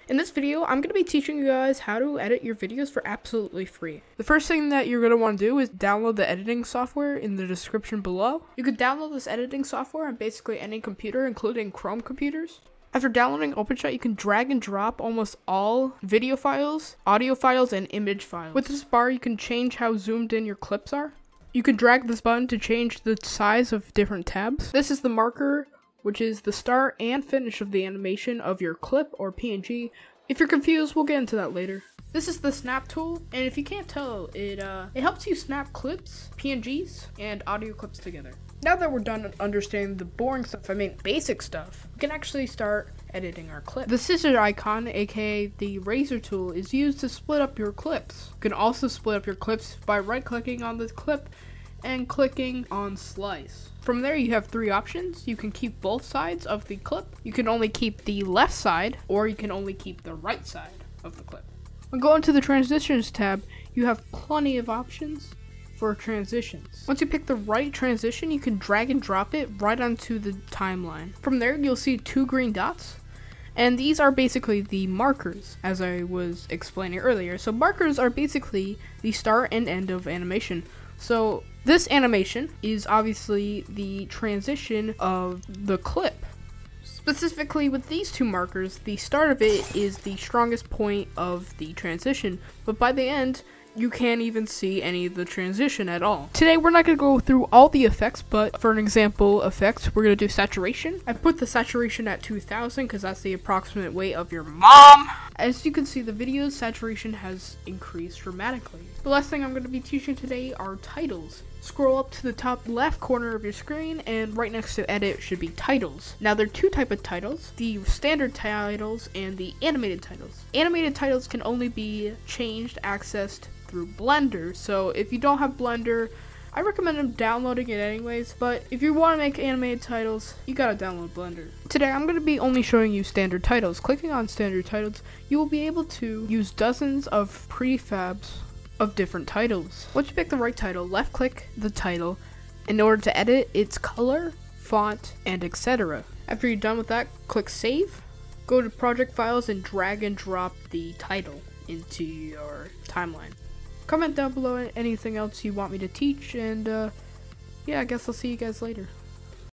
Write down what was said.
In this video, I'm going to be teaching you guys how to edit your videos for absolutely free. The first thing that you're going to want to do is download the editing software in the description below. You could download this editing software on basically any computer, including Chrome computers. After downloading Openshot, you can drag and drop almost all video files, audio files, and image files. With this bar, you can change how zoomed in your clips are. You can drag this button to change the size of different tabs. This is the marker, which is the start and finish of the animation of your clip or PNG. If you're confused, we'll get into that later. This is the snap tool, and if you can't tell, it helps you snap clips, PNGs, and audio clips together. Now that we're done understanding the boring stuff, basic stuff, we can actually start editing our clip. The scissor icon, aka the razor tool, is used to split up your clips. You can also split up your clips by right-clicking on the clip and clicking on slice. From there, you have three options. You can keep both sides of the clip, you can only keep the left side, or you can only keep the right side of the clip. When going to the transitions tab, you have plenty of options for transitions. Once you pick the right transition, you can drag and drop it right onto the timeline. From there, you'll see two green dots, and these are basically the markers, as I was explaining earlier. So markers are basically the start and end of animation. So this animation is obviously the transition of the clip. Specifically with these two markers, the start of it is the strongest point of the transition, but by the end, you can't even see any of the transition at all. Today, we're not going to go through all the effects, but for an example effect, we're going to do saturation. I put the saturation at 2000 because that's the approximate weight of your mom. As you can see, the video's saturation has increased dramatically. The last thing I'm going to be teaching today are titles. Scroll up to the top left corner of your screen, and right next to edit should be titles. Now, there are two types of titles, the standard titles and the animated titles. Animated titles can only be changed, accessed through Blender, so if you don't have Blender, I recommend downloading it anyways, but if you want to make animated titles, you gotta download Blender. Today, I'm going to be only showing you standard titles. Clicking on standard titles, you will be able to use dozens of prefabs of different titles. Once you pick the right title, left click the title in order to edit its color, font, and etc. After you're done with that, click save, go to project files, and drag and drop the title into your timeline. Comment down below anything else you want me to teach, and yeah, I guess I'll see you guys later.